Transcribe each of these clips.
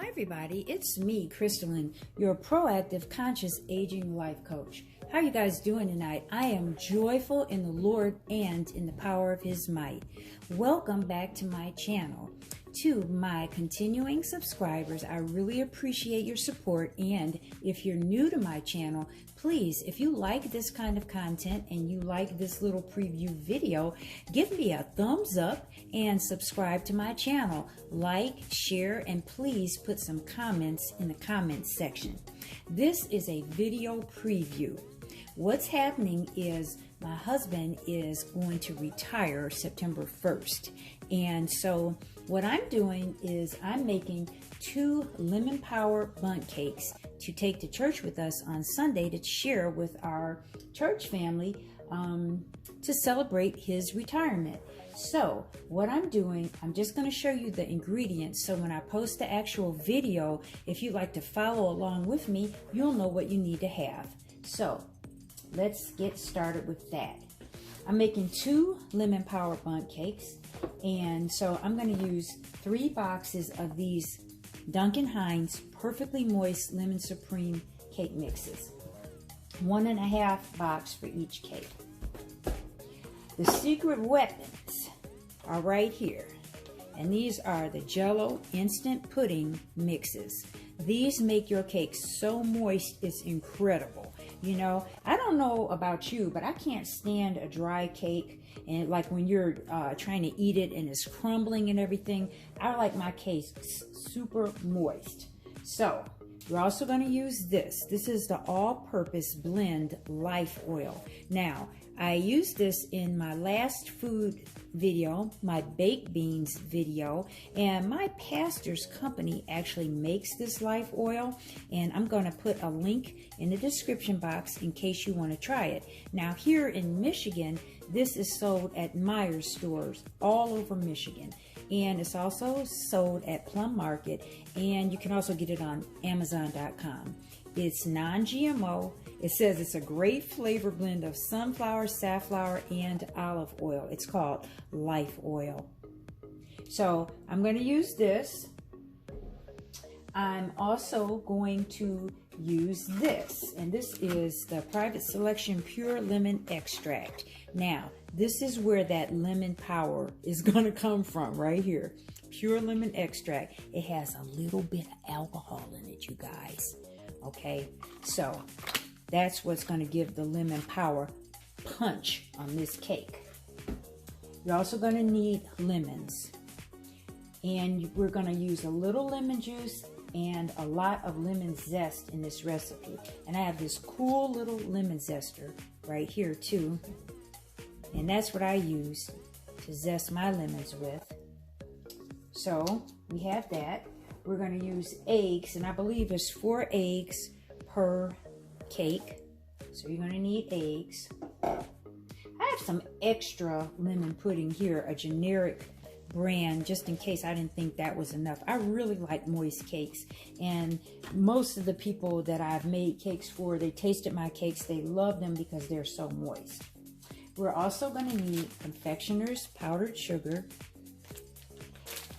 Hi everybody, it's me, Crystalline, your proactive conscious aging life coach. How are you guys doing tonight? I am joyful in the Lord and in the power of His might. Welcome back to my channel. To my continuing subscribers, I really appreciate your support, and if you're new to my channel, please, if you like this kind of content and you like this little preview video, give me a thumbs up and subscribe to my channel. Like, share, and please put some comments in the comments section. This is a video preview. What's happening is my husband is going to retire September 1st. And so what I'm doing is I'm making 2 Lemon Power Bundt Cakes to take to church with us on Sunday to share with our church family to celebrate his retirement. So what I'm doing, I'm just going to show you the ingredients. So when I post the actual video, if you'd like to follow along with me, you'll know what you need to have. So let's get started with that. I'm making 2 Lemon Power Bundt Cakes, and so I'm going to use 3 boxes of these Duncan Hines Perfectly Moist Lemon Supreme cake mixes. 1.5 box for each cake. The secret weapons are right here, and these are the Jello instant pudding mixes. These make your cakes so moist, it's incredible. You know, I don't know about you, but I can't stand a dry cake, and like when you're trying to eat it and it's crumbling and everything. I like my cakes super moist. So we're also going to use this. This is the all-purpose blend life oil. Now, I used this in my last food video, my baked beans video, and my pastor's company actually makes this life oil, and I'm going to put a link in the description box in case you want to try it. Now here in Michigan, this is sold at Meijer's stores all over Michigan, and it's also sold at Plum Market, and you can also get it on Amazon.com. It's non-GMO. It says it's a great flavor blend of sunflower, safflower, and olive oil. It's called Life Oil. So I'm going to use this. I'm also going to use this, and this is the Private Selection Pure Lemon Extract. Now, this is where that lemon power is going to come from, right here. Pure lemon extract. It has a little bit of alcohol in it, you guys. Okay, so that's what's going to give the lemon power punch on this cake. You're also going to need lemons, and we're going to use a little lemon juice and a lot of lemon zest in this recipe. And I have this cool little lemon zester right here too, and that's what I use to zest my lemons with. So we have that. We're going to use eggs, and I believe it's 4 eggs per cake. So you're going to need eggs. I have some extra lemon pudding here, a generic brand, just in case I didn't think that was enough. I really like moist cakes, and most of the people that I've made cakes for, they tasted my cakes, they love them because they're so moist. We're also going to need Confectioner's powdered sugar,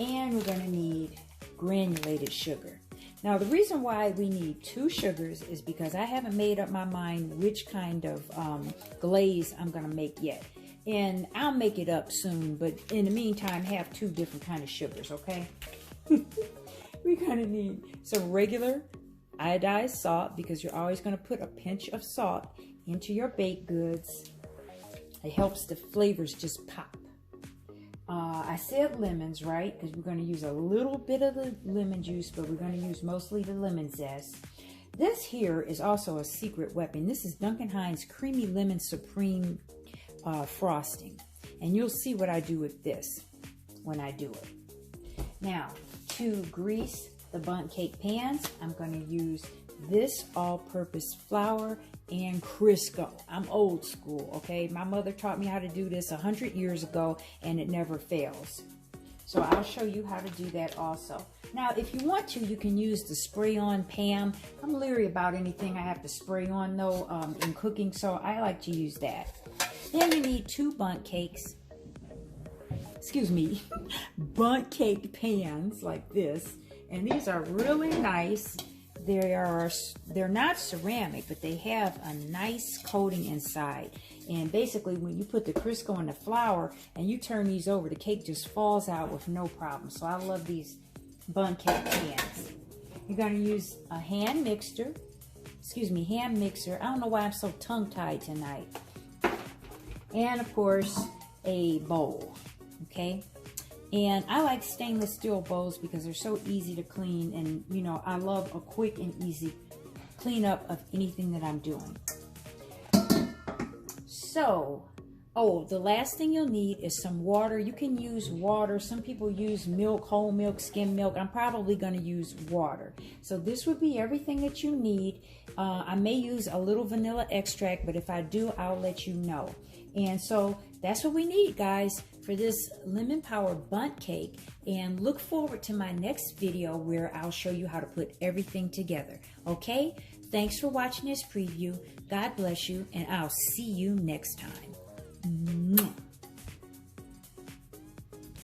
and we're going to need granulated sugar. Now, the reason why we need 2 sugars is because I haven't made up my mind which kind of glaze I'm going to make yet. And I'll make it up soon, but in the meantime, have 2 different kind of sugars, okay? We're going to need some regular iodized salt, because you're always going to put a pinch of salt into your baked goods. It helps the flavors just pop. I said lemons, right? Because we're going to use a little bit of the lemon juice, but we're going to use mostly the lemon zest. This here is also a secret weapon. This is Duncan Hines Creamy Lemon Supreme frosting. And you'll see what I do with this when I do it. Now, to grease the bundt cake pans, I'm going to use this all-purpose flour and Crisco. I'm old school, okay? My mother taught me how to do this 100 years ago, and it never fails. So I'll show you how to do that also. Now, if you want to, you can use the spray-on Pam. I'm leery about anything I have to spray on, though, in cooking, so I like to use that. Then you need 2 bundt cakes. Excuse me, bundt cake pans like this. And these are really nice. They're not ceramic, but they have a nice coating inside. And basically, when you put the Crisco in the flour and you turn these over, the cake just falls out with no problem. So I love these bundt cake pans. You're going to use a hand mixer. I don't know why I'm so tongue-tied tonight. And of course, a bowl. Okay. And I like stainless steel bowls because they're so easy to clean, and you know, I love a quick and easy cleanup of anything that I'm doing. So, the last thing you'll need is some water. You can use water. Some people use milk, whole milk, skim milk. I'm probably going to use water. So this would be everything that you need. I may use a little vanilla extract, but if I do, I'll let you know. And so that's what we need, guys, for this lemon power bundt cake. And look forward to my next video where I'll show you how to put everything together. Okay? Thanks for watching this preview. God bless you, and I'll see you next time.